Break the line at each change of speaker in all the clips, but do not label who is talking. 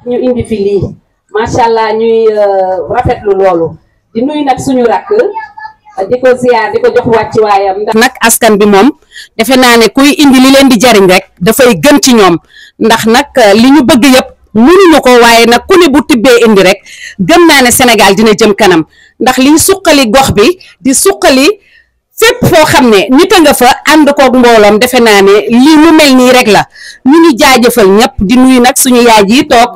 ñu indi fi lii macha allah ñuy rafetlu loolu di nuyu nag suñu rakk di ko ziar di ko jox wàcci waayam ndax nag askan bi moom defe naa ne kuy indi li leen di jariñ rek dafay gën ci ñoom ndax nag li ñu bëgg yëpp mënuñu ko waaye nag ku ne bu tibbee indi rek gëm naa ne Sénégal dina jëm kanam ndax liñ suqali gox bi di suqali fépp foo xam ne nit a nga fa ànd koog mbooloom defe naa ne lii mu mel nii rek la ñu ngi jaajëfal ñëpp di nuyu nag suñu yaay ji toog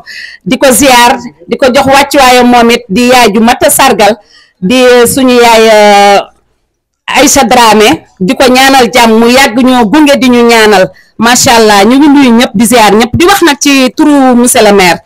di ko ziar di ko jox wàccuwaayam moom it di yaay ju mat a sargal di suñu yaay Aïcha Dramé di ko ñaanal jàmm mu yàgg ñoo gunge di ñu ñaanal macha allah ñu ngi nuyu ñëpp di ziar ñëpp di wax nag ci turu monsieur le maire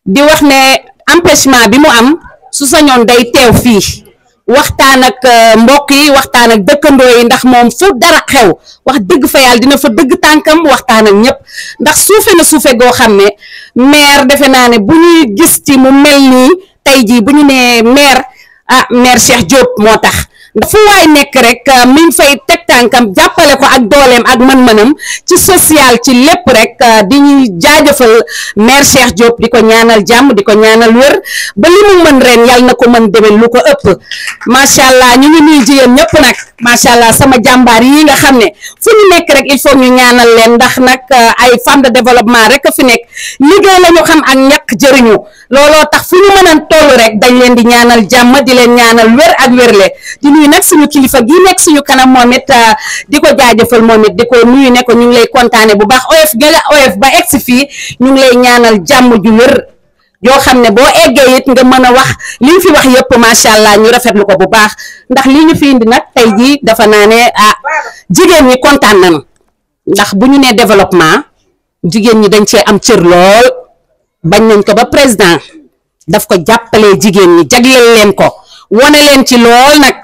di wax ne empêchement bi mu am su sañoon day teew fii waxtaan ak mbokk yi waxtaan ak dëkkandoo yi ndax moom fu dara xew wax dëgg fa yàlla dina fa dëgg tànkam waxtaan ak ñëpp ndax suufe na suufe goo xam ne maire defe naa ne bu ñuy gis ci mu mel nii tey jii bu ñu nee maire maire Cheikh Diop moo tax fu waay nekk rek mi ngi fay teg tànkam jàppale ko ak dooleem ak mën-mënam ci social ci lépp rek di ñuy jaajëfal maire Cheikh Diop di ko ñaanal jàmm di ko ñaanal wér ba li mu mën ren yàlla na ko mën déwén lu ko ëpp macha allah ñu ngi nuyu jigéen ñëpp nag macha allah sama jàmbaar yi nga xam ne fu ñu nekk rek il faut ñu ñaanal leen ndax nag ay femme de développement rek a fi nekk liggéey la ñu xam ak ñàkk jëriñu looloo tax fu ñu mën a toll rek dañ leen di ñaanal jàmm di leen ñaanal wér ak wérle di nuyu nag suñu kilifa gi nekk suñu kanam moom it di ko jaajëfal moom it di ko nuyu ne ko ñu ngi lay kontaane bu baax oyof gëla oyof ba egsi fii ñu ngi lay ñaanal jàmm ju wér yoo xam ne boo eggee it nga mën a wax li ñu fi wax yëpp macha allah ñu rafetlu ko bu baax ndax li ñu fi indi nag tey jii dafa naa ne jigéen ñi kontaan nañu ndax bu ñu nee développement jigéen ñi dañ cee am cër lool bañ nañ ko ba président daf ko jàppalee jigéen ñi jagleel leen ko wane leen ci lool nag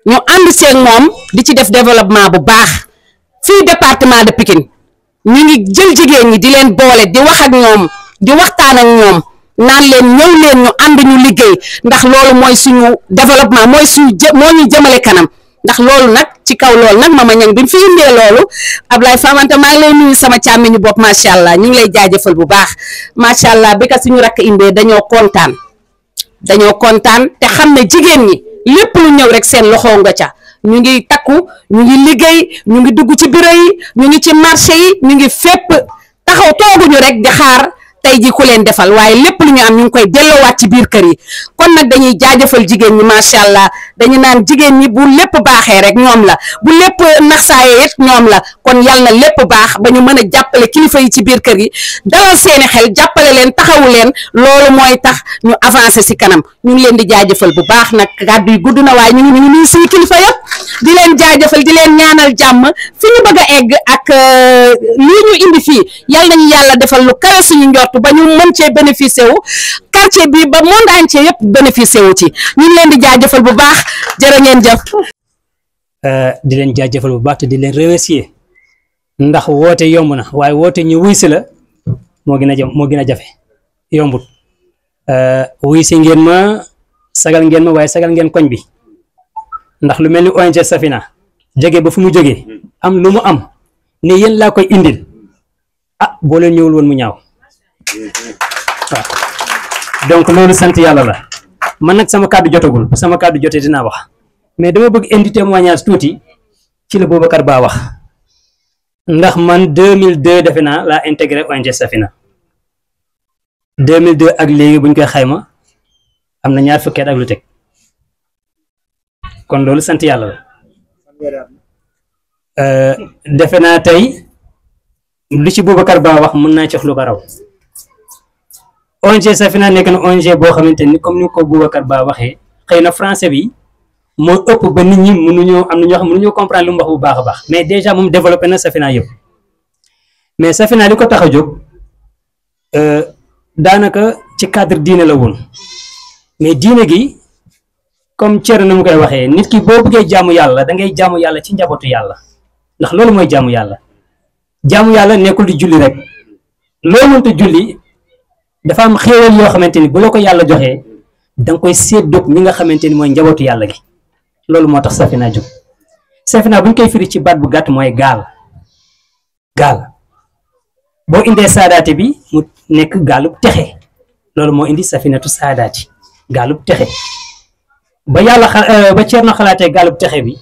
ñu ànd seeg moom di ci def développement bu baax fii département de Pikine ñu ngi jël jigéen ñi di leen boole di wax ak ñoom di waxtaan ak ñoom naan leen ñëw leen ñu ànd ñu liggéey ndax loolu mooy suñu développement mooy suñu moo ñu jëmale kanam ndax loolu nag ci kaw loolu nag mama ñang bi ñu fi indee loolu Ablaye Famanta maa ngi lay nuyu sama càmmiñu bopp macha allah ñu ngi lay jaajëfal bu baax macha allah bi ka suñu rakk indee dañoo kontaan te xam ne jigéen ñi lépp lu ñëw rek seen loxo nga ca ñu ngi takku ñu ngi liggéey ñu ngi dugg ci bureau yi ñu ngi ci marché yi ñu ngi fépp taxaw tooguñu rek di xaar tey ji ku leen defal waaye lépp lu ñu am ñu ngi koy delloowaat ci biir kër yi kon nag dañuy jaajëfal jigéen ñi macha allah dañu naan jigéen ñi bu lépp baaxee rek ñoom la bu lépp naxsaayee it ñoom la kon yal na lépp baax ba ñu mën a jàppale kilifa yi ci biir kër yi dalal seeni xel jàppale leen taxawu leen loolu mooy tax ñu avancer si kanam ñu ngi leen di jaajëfal bu baax nag kàddu yi gudd na waaye ñu ngi nuyu suñu kilifa yëpp di leen jaajëfal di leen ñaanal jàmm fi ñu bëgg a egg ak lii ñu indi fii yal nañu yàlla defal lu kawe suñu njort ba ñu mën cee bénéficier wu quartier bi ba monde entier yëpp bénéficier wu ci ñu ngi leen di jaajëfal bu baax jërë ngeen jëf.
di leen jaajëfal bu baax te di leen remercier ndax woote yomb na waaye woote ñu wuy si la moo gën a jafe yombut wuy si ngeen ma sagal ngeen ma waaye sagal ngeen koñ bi ndax lu mel ni ONG Safina jóge ba fu mu jógee am lu mu am ne yéen laa koy indil boo leen ñëwul woon mu ñaaw waaw donc loolu sant yàlla la man nag sama kàddu jotagul bu sama kàddu jotee dinaa wax mais dama bëgg indi témoignage tuuti ci la Boubacar Ba wax ndax man 2002 defe naa laa intégré ONG Safina 2002 ak léegi buñ koy xayma am na ñaar fukki at ak lu teg kon loolu sant yàlla la defe naa tey lu ci Boubacar Ba wax mën naa ci wax lu ko raw ONG Safina nekk na ONG boo xamante ni comme ni ko Boubacar Ba waxee xëy na français bi moo ëpp ba nit ñi mënuñoo am na ñoo xam mënuñoo comprendre lu mu wax bu baax a baax mais déjà moom développé na Safina yëpp mais Safina li ko tax a jóg daanaka ci cadre diine la woon mais diine gi comme Thierno na mu koy waxee nit ki boo bëggee jaamu yàlla da ngay jaamu yàlla ci njabootu yàlla ndax loolu mooy jaamu yàlla nekkul di julli rek loo mënta julli dafa am xéewal yoo xamante ni bu la ko yàlla joxee da nga koy séddoog ñi nga xamante ni mooy njabootu yàlla gi loolu moo tax Safina jóg Safina bu ñu koy firi ci baat bu gàtt mooy gaal boo indee saadaate bi nekk gaalub texe loolu moo indi safinatu saadaati gaalub texe ba yàlla ba Ceerno xalaatee gaalub texe bi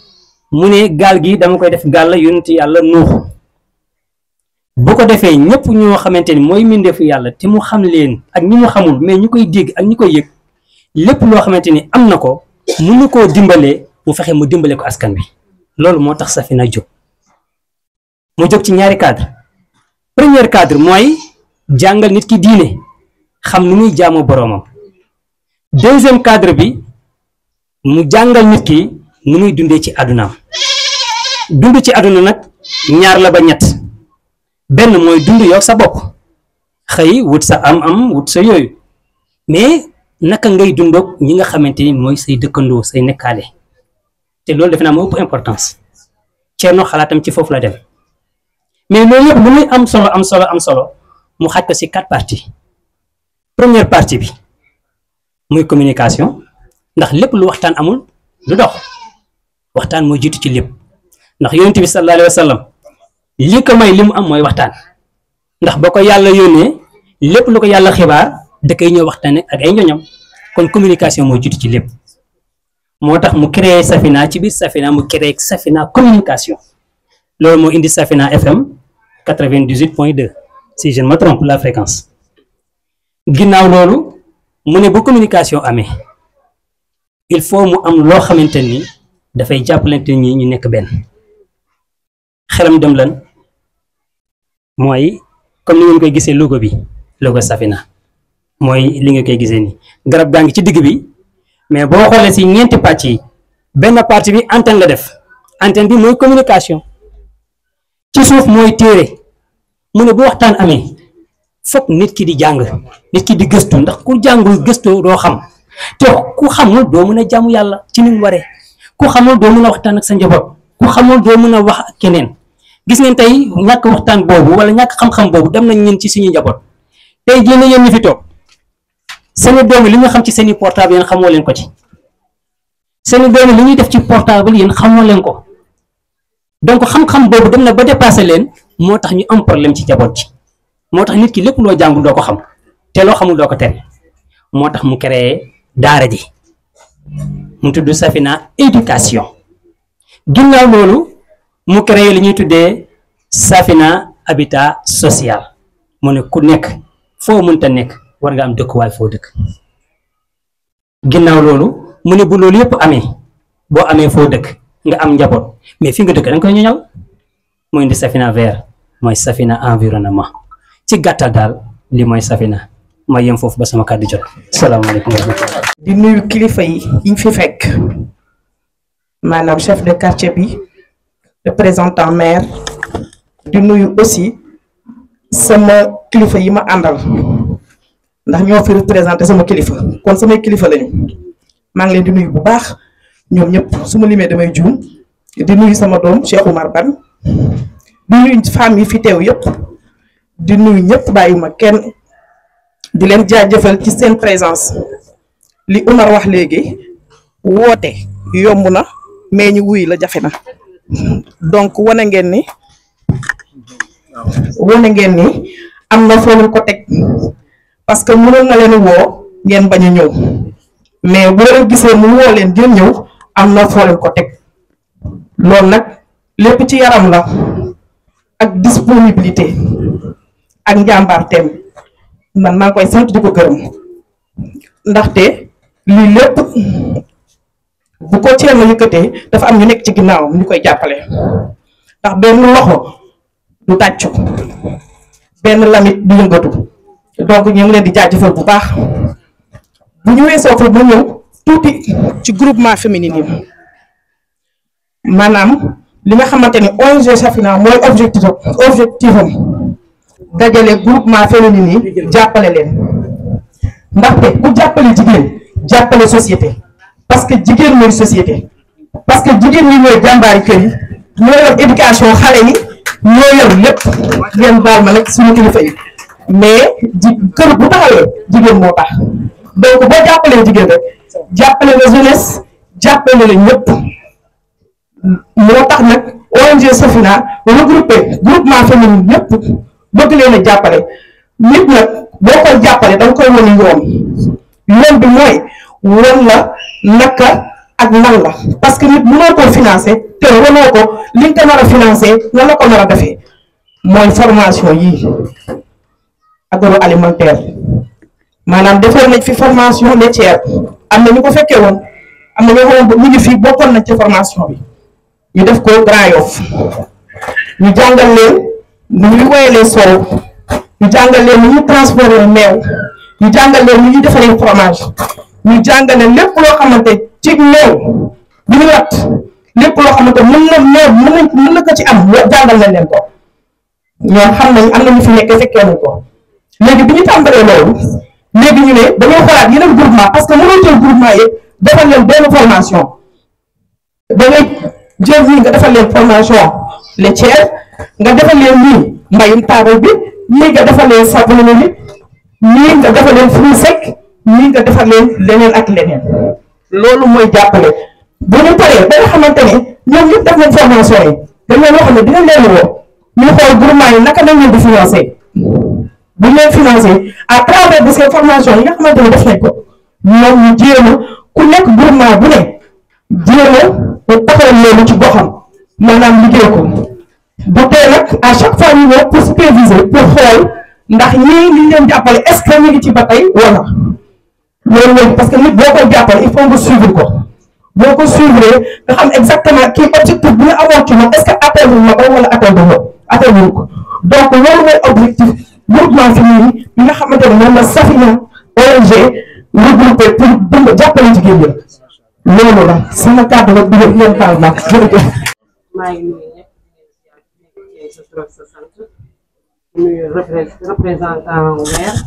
mu ne gaal gi dama koy def gaal la yonent yàlla nuuxu bu ko defee ñëpp ñoo xamante ni mooy mbindeefu yàlla te mu xam leen ak ñi mu xamul mais ñu koy dégg ak ñi koy yëg lépp loo xamante ni am na ko mënu koo dimbalee mu fexe mu dimbale ko askan bi loolu moo tax safina jóg mu jóg ci ñaari cadre premier cadre mooy jàngal nit ki diine xam nu muy jaamoo boroomam deuxième cadre bi mu jàngal nit ki nu muy dundee ci àddunaam dund ci àdduna nag ñaar la ba ñett benn mooy dund yow sa bopp xëy wut sa am wut sa yooyu mais naka ngay dundoog ñi nga xamante ni mooy say dëkkandoo say nekkaale te loolu defe naa moo ëpp importance Ceerno xalaatam ci foofu la dem mais loolu yëpp lu muy am solo mu xaaj ko ci 4 parties première partie bi muy communication ndax lépp lu waxtaan amul lu dox waxtaan moo jiitu ci lépp ndax yonent bi sallallahu alayhi wa sallam li ko may li mu am mooy waxtaan ndax ba ko yàlla yónnee lépp lu ko yàlla xibaar da koy ñëw waxtaan ak ay ñoñam kon communication moo jiitu ci lépp moo tax mu créé Safina ci biir Safina mu créé Safina communication loolu moo indi Safina FM 98.2 si je ne me trompe la fréquence ginnaaw loolu mu ne bu communication amee il faut mu am loo xamante ni dafay jàppalante ñi ñu nekk benn xelam dem lan mooy comme ni ngeen koy gisee logo bi logo Safina mooy li nga koy gisee nii garab gaa ngi ci digg bi mais boo xoolee si ñeenti pàcc yi benn partie bi antenne la def antenne bi mooy communication ci suuf mooy téere mu ne bu waxtaan amee fokk nit ki di jàng nit ki di gëstu ndax ku jàngul gëstoo doo xam te ku xamul doo mën a jaamu yàlla ci ni mu waree ku xamul doo mën a waxtaan ak sa njaboot ku xamul doo mën a wax ak keneen gis ngeen tey ñàkk waxtaan boobu wala ñàkk xam-xam boobu dem nañ ñun ci suñu njaboot tey jii ne yéen ñi fi toog seeni doom yi li nga xam ci seeni portable yéen xamoo leen ko ci seeni doom yi li ñuy def ci portable yéen xamoo leen ko donc xam-xam boobu dem na ba dépassé leen moo tax ñu am problème ci njaboot ci moo tax nit ki lépp loo jàngul doo ko xam te loo xamul doo ko tere moo tax mu créé daara ji mu tudd Safina éducation ginnaaw loolu mu créé li ñuy tuddee Safina habitat social mu ne ku nekk foo mënta nekk war nga am dëkkuwaay foo dëkk ginnaaw loolu mu ne bu loolu yëpp amee boo amee foo dëkk nga am njaboot mais fi nga dëkk da nga koy ñëw mu indi Safina vert mooy Safina environnement ci gàttal daal li mooy Safina ma yem foofu ba sama kàddu jot salaamaaleykum wa rahmatulah.
di nuyu kilifa yi ñu fi fekk maanaam chef de quartier bi représentant maire di nuyu aussi sama kilifa yi ma àndal ndax ñoo fi représenté sama kilifa kon samay kilifa lañu maa ngi leen di nuyu bu baax ñoom ñëpp su ma limee damay juum di nuyu sama doom Cheikh Oumar Ban di nuyu femmes yi fi teew yëpp di nuyu ñëpp bàyyiwuma kenn di leen jaajëfal ci seen présence li Oumar wax léegi woote yomb na mais ñu wuy la jafe na donc wane ngeen ni am na foo leen ko teg parce que mënoon na leen woo ngeen bañ a ñëw mais boo leen gisee mu woo leen jël ñëw am na foo leen ko teg loolu nag lépp ci yaram la ak disponibilité ak njàmbaarteem man maa ngi koy sant di ko gërëm ndaxte lii lépp bu ko Thierno yëkkatee dafa am ñu nekk ci ginnaawam ñu koy jàppale ndax benn loxo du tàccu benn lamit du yëngatu donc ñu ngi leen di jaajëfal bu baax bu ñu weesoo foofu ba ñëw tuuti ci groupement féminin yi maanaam li nga xamante ni ONG Safina mooy objectif am dajale groupement féminin yi jàppale leen ndaxte ku jàppale jigéen jàppale société parce que jigéen mooy société parce que jigéen ñi ñooy jàmbaari kër yi ñoo yor éducation xale yi ñoo yor lépp ngeen baal ma nag suñu kilifa yi mais kër bu taxawee jigéen moo tax donc boo jàppalee jigéen rek jàppale la jeunesse jàppale la ñëpp moo tax nag ONG Safina regroupé groupement féminin ñëpp bëgg leen a jàppale nit nag boo koy jàppale da nga koy wane yoon bi mooy won la naka ak nan la parce que nit mënoo koo financer te wanoo ko li nga ko nar a financer nan la ko nar a defee mooy formation yii agroalimentaire maanaam defoon nañ fi formation laitière am na ñu ko fekkee woon am na ñoo xam ne ñu ngi fii bokkoon nañ ci formation bi ñu def ko Grand Yoff ñu jàngal leen nu ñuy woyalee soow ñu jàngal leen nu ñuy transformer meew ñu jàngal leen nu ñuy defaree fromage ñu jàngal leen lépp loo xamante ci meew bi ñu wat lépp loo xamante mën na meew mën na ko ci am jàngal nañ leen ko ñoom xam nañ am na ñu fi nekk fekkee nañ ko léegi bi ñu tàmbalee loolu léegi ñu ne dañoo xoolaat yeneen groupement parce que mënoo jël groupement yi defal leen benn formation da ngay jël ñii nga defal leen formation laitière nga defal leen nii mbayum taabal bi ñii nga defal leen sabonnerie bi ñii nga defal leen fruits secs ñii nga defal leen leneen ak leneen loolu mooy jàppale bu ñu paree ba nga xamante ne ñoom ñëpp def nañ formation yi dañ leen wax ne dinañ leen woo ñu xool groupement yi naka nañ leen di financer bu ñu leen financer à travers de ces formations yi nga xamante ne def nañ ko ñoom ñu jéem a ku nekk groupement bu ne jéem a taxawal loolu ci goxam maanaam liggéey ko bu tee nag à chaque fois ñu ñëw pour superviser pour xool ndax ñii li ñu leen jàppale est ce que ñu ngi ci ba tey wala loolu mooy parce que nit boo koy jàppale il faut nga suivre ko boo ko suivre nga xam exactement kii objectif bi nga amoon ci moom est ce que atteindre na ko wala atteindre ko donc loolu mooy objectif groupement féminin bi nga xamante ne moom la Safina ONG regroupé pour dund jàppale jigéen ñi loolu la sama kàddu la bi ngeen taal nag jërëjëf.
maa ngi nuyu ñëpp sa tur ak sa sant nuyu représentant maire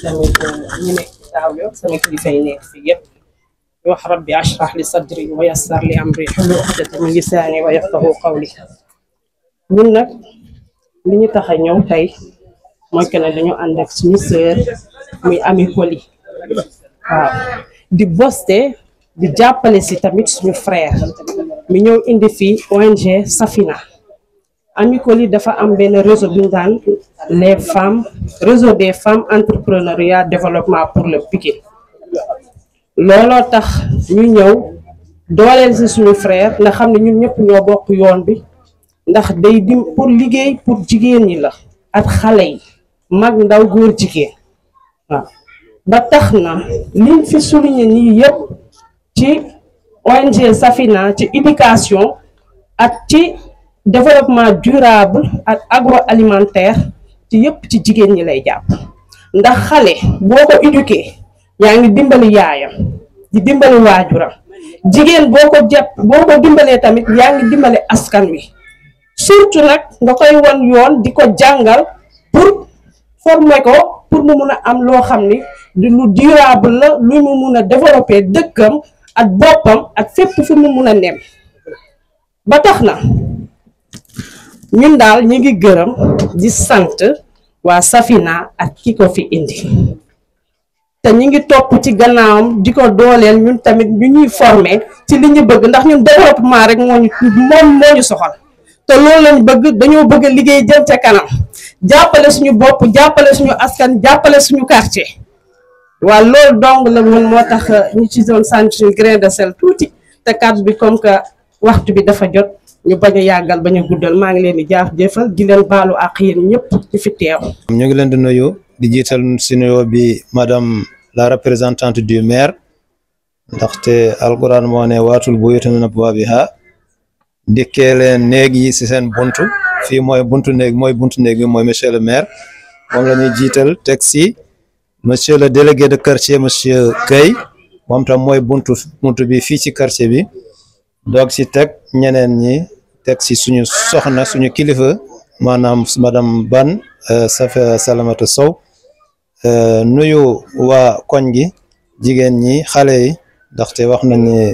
tamit ñi nekk ci taaw yëpp sama kilifa yi nekk fi yëpp di wax rabbi ashrah li sadri wa yassir li amri hlul uqdatan min lisani wa yafqahu qawli. ñun nag li ñu tax a ñëw tey mooy que ne dañu ànd ak suñu sœur muy Ami Coly waaw di boste di jàppale si tamit suñu frère mi ñëw indi fii ONG Safina. Ami Coly dafa am benn réseau bu ñu daan les femmes réseau des femmes entrepreneuriat développement pour le Pikine looloo tax ñu ñëw dooleel si suñu frère nga xam ne ñun ñëpp ñoo bokk yoon bi ndax day dim pour liggéey pour jigéen ñi la ak xale yi mag ndaw góor jigéen waaw ba tax na liñ fi souligné nii yëpp ci ONG Safina ci éducation ak ci développement durable ak agroalimentaire ci yëpp ci jigéen ñi lay jàpp ndax xale boo ko éduqué yaa ngi dimbali yaayam di dimbali waajuram jigéen boo ko dimbalee tamit yaa ngi dimbali askan wi surtout nag nga koy won yoon di ko jàngal pour former ko pour mu mun a am loo xam ni lu durable la lu mu mun a développer dëkkam ak boppam ak fépp fu mu mun a nem ba tax na ñun daal ñu ngi gërëm di sant waa Safina ak ki ko fi indi te ñu ngi topp ci gannaawam di ko dooleel ñun tamit ñu ñuy former ci li ñu bëgg ndax ñun développement rek moo ñu soxal te loolu lañ bëgg dañoo bëgg a liggéey jëm ca kanam jàppale suñu bopp jàppale suñu askan jàppale suñu quartier waaw loolu dong la mun moo tax ñu ci doon sant suñu grain de sel tuuti te kàddu bi comme que waxtu bi dafa jot ñu bañ a yàggal bañ a guddal maa ngi leen di jaajëfal di leen baalu ak yéen ñëpp ci fi teew.
ñu ngi leen di nuyu di jiital si nuyoo bi madame la représentante du maire ndaxte alquran moo ne waatul buyuuta min abwaabihaa dikkee leen néeg yi si seen buntu fii mooy buntu néeg bi mooy monsieur le maire moom la ñuy jiital teg si monsieur le délégué de quartier monsieur Guèye moom tam mooy buntu bi fii ci quartier bi doog si teg ñeneen ñi teg si suñu soxna suñu kilifa maanaam madame Ban Salamata Sow nuyu waa koñ gi jigéen ñi xale yi ndaxte wax nañ ne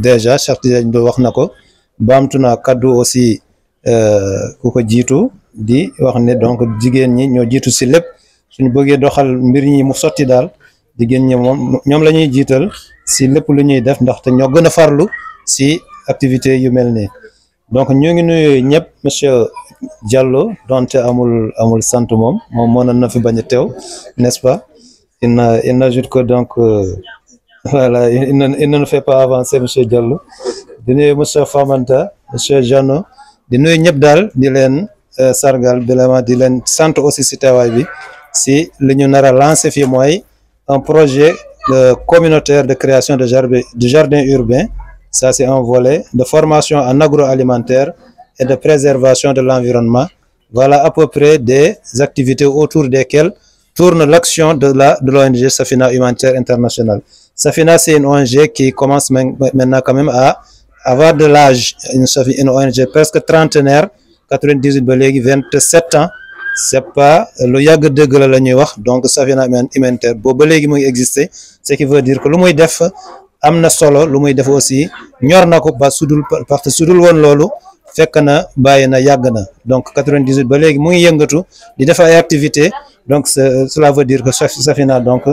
déjà Cheikh Tidiane do wax na ko baamtu naa kaddu aussi ku ko jiitu di wax ne donc jigéen ñi ñoo jiitu si lépp suñu bëggee doxal mbir ñi mu sotti daal jigéen ñi moom ñoom la ñuy jiital si lépp lu ñuy def ndaxte ñoo gën a farlu si activité yu mel nii donc ñu ngi nuyu ñëpp monsieur Diallo donte amul sant moom mënoon na fi bañ a teew, n'est-ce pas? Il n'ajoute que donc voilà, il ne nous fait pas avancer monsieur Diallo. Di nuyu monsieur Famanta, monsieur Jano, di nuyu ñëpp daal di leen sargal vraiment di leen sant aussi si teewaay bi si li ñu nar a lancer fii mooy un projet communautaire de création de jardin urbain. Ça c'est un volet de formation en agroalimentaire et de préservation de l'environnement. Voilà à peu près des activités autour desquelles tourne l'action de l'ONG Safina Humanitaire International. Safina, c'est une ONG qui commence maintenant quand même à avoir de l'âge, une ONG presque trentenaire, 98 ba léegi 27 ans. C'est pas lu yàgg dëgg la ñuy wax, donc Safina Humanitaire boobu ba léegi muy exister, ce qui veut dire que lu muy def am na solo, lu muy def aussi ñor na ko ba sudul parce que sudul woon loolu fekk na bàyyi na yàgg na, donc 98 ba léegi mu ngi yëngatu di def ay activité, donc cela veut dire que Safina donc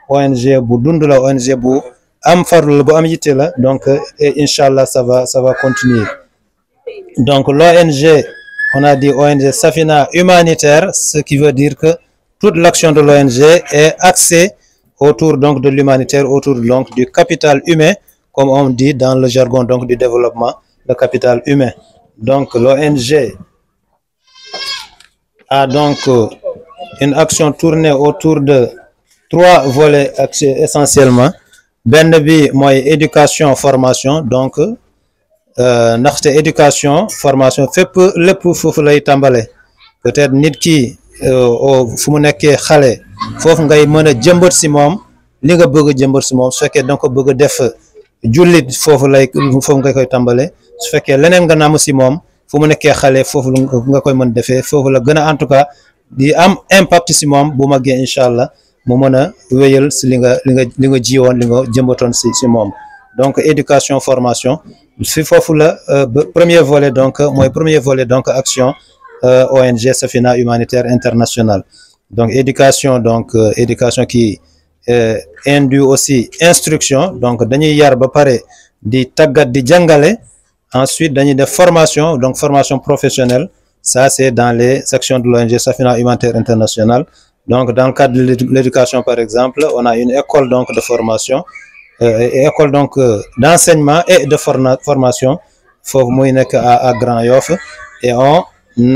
ONG bu dund la, ONG bu am farlu la, bu am yitte la, donc et inchallah ça va continuer. Donc l'ONG, on a dit ONG Safina Humanitaire, ce qui veut dire que toute l'action de l'ONG est axée autour donc de l'humanitaire, autour donc du capital humain, comme on dit dans le jargon donc du développement, le capital humain. Donc l'ONG a donc une action tournée autour de 3 volets essentiellement. Benn bi mooy éducation formation, donc ndaxte éducation formation fépp lépp foofu lay tàmbale. Peut-être nit ki fu mu nekkee xale foofu ngay mën a jëmbat si moom li nga bëgg a jëmbat si moom, su fekkee danga ko bëgg a def jullit foofu nga koy tàmbale, su fekkee leneen nga namm si moom fu mu nekkee xale foofu nga koy mën defee, foofu la gën a en tout cas di am impact si moom bu màggee incha allah mu mën a wéyal si li nga jiwoon li nga jëmbatoon si moom. Donc éducation formation fi foofu la premier volet donc action ONG Safina Humanitaire International. Donc éducation qui induit aussi instruction, donc dañuy yar ba pare di tàggat di jàngale. Ensuite dañuy def formation, donc formation professionnelle, ça c'est dans les actions de l'ONG Safina Humanitaire International. Donc dans le cadre de l'éducation par exemple, on a une école donc de formation, école donc d'enseignement et de formation foofu muy nekk à Grand Yoff, et on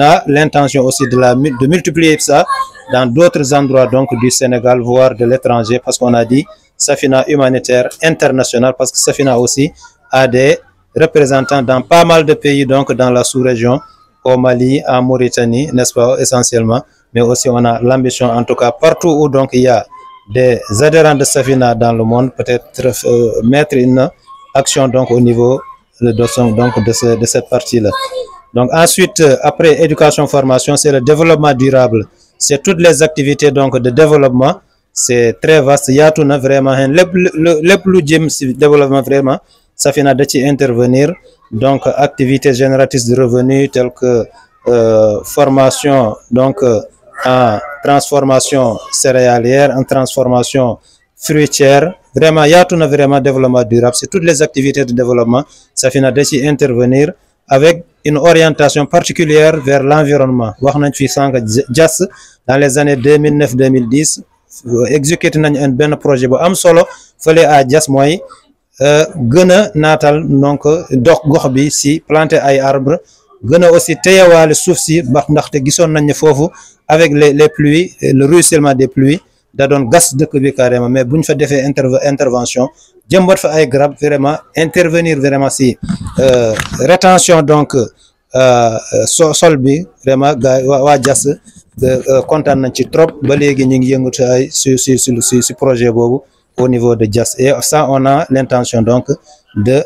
a l'intention aussi de multiplier ça dans d'autres endroits donc du Sénégal, voire de l'étranger, parce qu'on a dit Safina Humanitaire International parce que Safina aussi a des représentants dans pas mal de pays, donc dans la sous-région, au Mali, en Mauritanie, n'est-ce pas, essentiellement, mais aussi on a l'ambition en tout cas partout où donc il y a des adhérents de Safina dans le monde, peut-être mettre une action donc au niveau de cette partie-là. Donc ensuite, après éducation formation, c'est le développement durable, c'est toutes les activités donc de développement, c'est très vaste, yaatu na vraiment lépp lu jëm ci développement vraiment Safina da ci intervenir, donc activités génératrices de revenus telles que formation donc en transformation céréalière, en transformation fruitière, vraiment yaatu na vraiment développement durable, c'est toutes les activités de développement Safina da ci intervenir avec une orientation particulière vers l'environnement. Wax nañ fi sànq JAS dans les années 2009-2010 exécuté nañ benn projet bu am solo fële à JAS mooy gën a naatal donc dox gox bi si planter ay arbres, gën a aussi téyewaale suuf si ndaxte gisoon nañ ne foofu avec les pluies, le ruissellement des pluies da doon gas dëkk bi carrément, mais buñ fa defee intervention jëmbat fa ay garab, vraiment intervenir vraiment si rétention donc sol bi, vraiment gars waa JAS kontaan nañ ci trop, ba léegi ñu ngi yëngatu ay si projet boobu au niveau de JAS, et ça on a l'intention donc de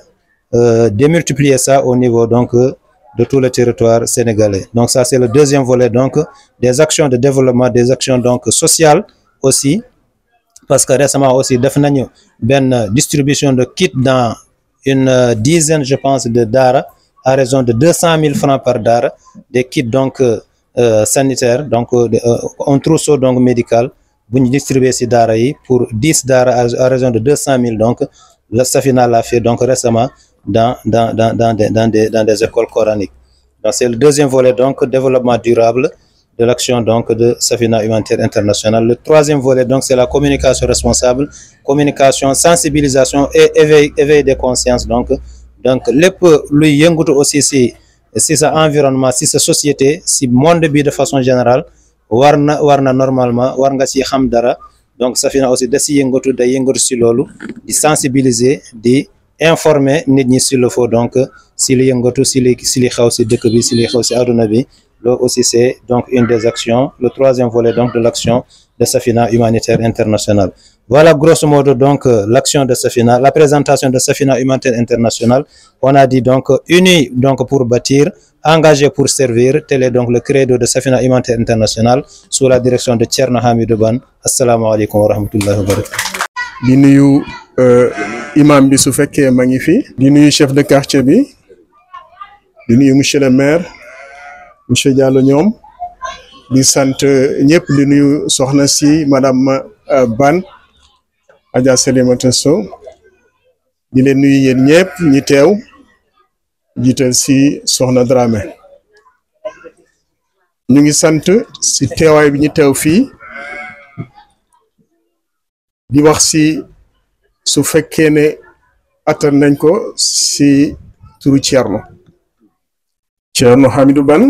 démultiplier ça au niveau donc de tout le territoire sénégalais. Donc ça c'est le deuxième volet donc des actions de développement, des actions donc sociales aussi, parce que récemment aussi def nañu benn distribution de kits dans une dizaine je pense de daara à raison de 200 000 francs par daara, des kits donc sanitaires, donc un trousseau donc médical bu ñu distribuer ci daara yi pour 10 daara à raison de 200 000, donc la Safina l'a fait donc récemment dans des écoles coraniques. Donc, c'est le deuxième volet, donc, développement durable de l'action donc de Safina Humanitaire International. Le troisième volet, donc, c'est la communication responsable, communication, sensibilisation et éveil des consciences. Donc lépp luy yëngatu aussi si sa environnement, si sa société, si monde bi de façon générale, war na normalement war nga ci xam dara. Donc Safina aussi da si yëngatu day yëngatu si loolu di sensibiliser, di informer nit ñi s'il le faut, donc si li yëngatu si li xew si dëkk bi, si li xew si àdduna bi. Loolu aussi c'est donc une des actions, le troisième volet donc de l'action de Safina Humanitaire International. Voilà grosso modo donc l'action de Safina, la présentation de Safina Humanitaire International. On a dit donc unis donc pour bâtir, engagés pour servir. Tel est donc le credo de Safina Humanitaire International sous la direction de Thierno Hamidou Bane. Assalamu alaikum wa rahmatullahi wa barakatuh.
Di nuyu imam bi su fekkee ma ngi fi. Di nuyu chef de quartier bi. Di nuyu monsieur le maire. Monsieur Diallo ñoom di sant ñëpp di nuyu soxna si madame Ban Adja Salimata Sow di leen nuyu yéen ñëpp ñi teew jiital si soxna Dramé ñu ngi sant si teewaay bi ñu teew fii di wax si su fekkee ne attan nañ ko si turu Thierno Hamidou Bane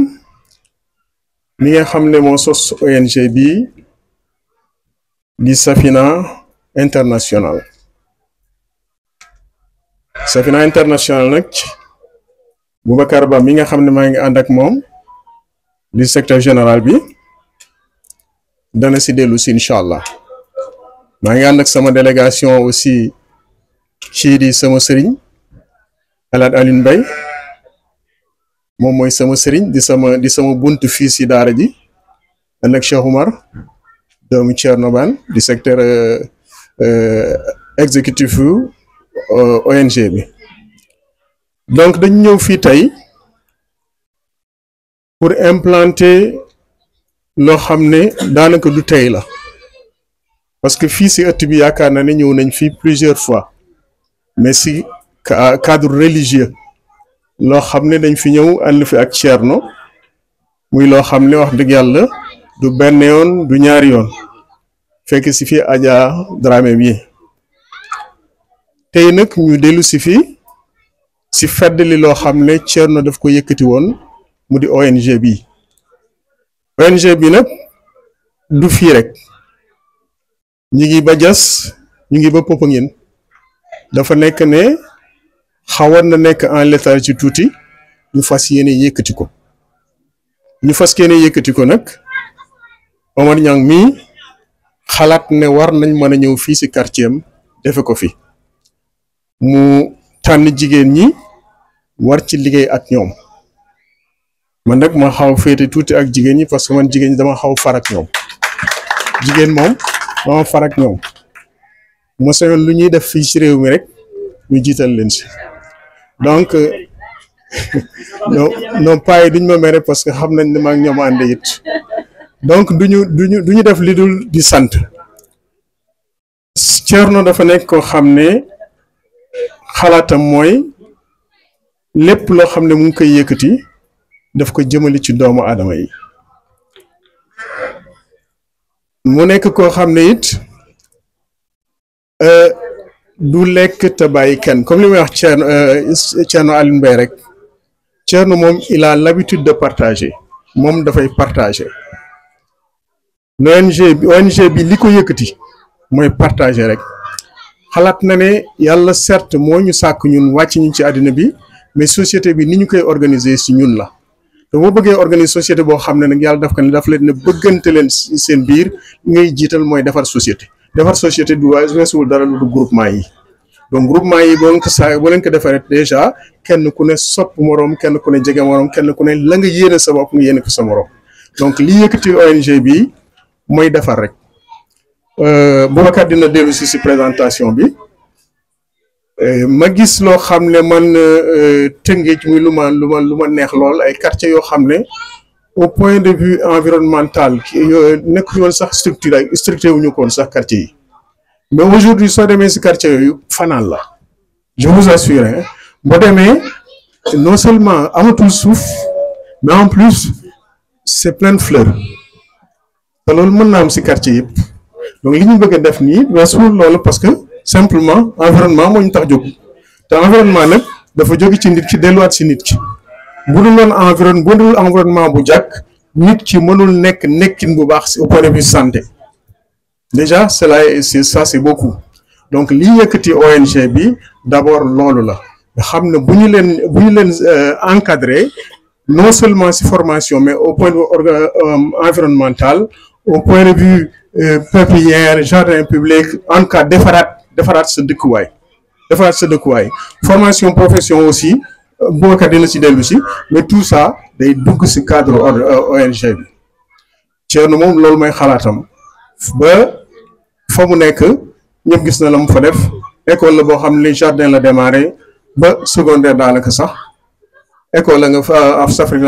mi nga xam ne moo sos ONG bi di Safina International. Safina International nag Boubacar Ba mi nga xam ne maa ngi ànd ak moom di secrétaire général bi dana si dellu si incha allah. maa ngi ànd ak sama délégation aussi ci di sama sëriñ El Hadj Alioune Mbaye moom mooy sama sëriñ di sama buntu fii si daara ji ànd ak Cheikh Oumar doomu Thierno Bane di secteur exécutif ONG bi. Donc dañu ñëw fii tey pour implanter loo xam ne daanaka du tey la parce que fii si ëtt bi yaakaar na ne ñëw nañ fii plusieurs fois mais si cadre religieux loo xam ne dañ fi ñëw ànd fi ak Thierno muy loo xam ne wax dëgg yàlla du benn yoon du ñaari yoon fekk si fi Adja Dramé bi tey nag ñu dellu si fii si fedd li loo xam ne Thierno daf ko yëkkati woon mu di ONG bi nag du fii rek ñu ngi ba Diass ñu ngi ba Popenguine dafa nekk ne xawoon na nekk en léthargie ci tuuti ñu fas yéene yëkkati ko nag Omar Niang mii xalaat ne war nañ mën a ñëw fii si quartier am defe ko fi mu tànn jigéen ñi war ci liggéey ak ñoom man nag ma xaw féete tuuti ak jigéen ñi parce que man jigéen ñi dama xaw far ak ñoom jigéen moom dama far ak ñoom mo sañoon lu ñuy def fii ci réew mi rek ñu jiital leen si donc non pas yi duñ ma mere parce que xam nañ ne ma ak ñoom ànd it donc duñu def li dul di sant Thierno dafa nekk koo xam ne xalaatam mooy lépp loo xam ne mu ngi koy yëkkati daf ko jëmali ci doomu aadama yi mu nekk koo xam ne it du lekk te bàyyi kenn comme li may wax Thierno Alioune Mbaye rek Thierno moom il a l'habitude de partager moom dafay partager ONG bi li ko yëkkati mooy partager rek xalaat na ne yàlla certes moo ñu sàkk ñun wàcc ñu ci àddina bi mais société bi ni ñu koy organiser si ñun la te boo bëggee organiser société boo xam ne nag yàlla daf ko ne daf leen ne bëggante leen seen biir ngay jiital mooy defar société du weesuwul dara lu du groupement yi donc groupement yi boo leen ko defaree déjà kenn ku ne sopp moroom kenn ku ne jege moroom kenn ku ne la nga yéene sa bopp nga yéene ko sa moroom donc li yëkkati ONG bi mooy defar rek Boubacar dina dellu si présentation bi ma gis loo xam ne man Tëngéej muy lu ma neex lool ay quartiers yoo xam ne au point de vue environnemental nekk ñu woon sax structuré wuñu ko woon sax quartier yi mais aujourd'hui soo demee si quartier yooyu fanaan la je vous assure boo demee non seulement amatul suuf mais en plus c'est plein de fleurs te loolu mën naa am si quartier yëpp donc li ñu bëgg a def nii weesuwul loolu parce que simplement environnement moo ñu tax jóg te environnement nag dafa jóge ci nit ki delluwaat si nit ki bu dul environnement bu jàkk nit ki mënul nekkin bu baax si au point de vue santé déjà c'est beaucoup donc li yëkkati ONG bi d'abord loolu la nga xam ne bu ñu leen encadrer non seulement si formation mais au point de vue environnemental au point de vue pépinière jardin public en cas defaraat sa dëkkuwaay formation profession aussi bookat dina si dellu si mais tout ça day dugg si cadre ONG bi Thierno moom loolu mooy xalaatam ba fa mu nekk ñëpp gis na la mu fa def école la boo xam ne jardin la démarré ba secondaire daanaka sax école la nga fa af Afrique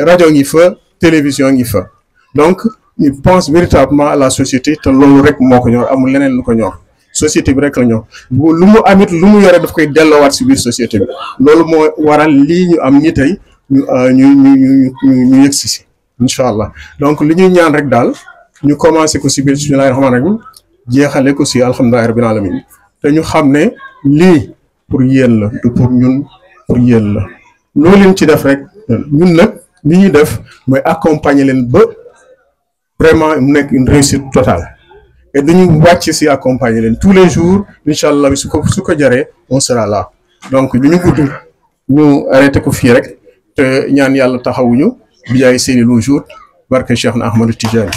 rajo ngi fa télévision ngi fa donc il pense véritablement à la société te loolu rek moo ko ñor amul leneen lu ko ñor société bi rek la ñor lu mu amit lu mu yore daf koy delloowaat si biir société bi loolu moo waral lii ñu am ñi tey ñu yëg si incha allah donc li ñuy ñaan rek daal ñu commencé ko si biir bismillahi rahmaani rahim jeexale ko si alhamdulillahi rabbil alamin te ñu xam ne lii pour yéen la du pour ñun pour yéen la loolu leen ci def rek ñun nag li ñuy def mooy accompagner leen ba vraiment mu nekk une réussite totale et dañu wàcc si accompagner leen tous les jours incha allah su ko jaree on sera là donc du ñu gudd ñu arrêté ko fii rek te ñaan yàlla taxawuñu bi jaay seeni lu jour barke Cheikh na Ahmadou Tidiane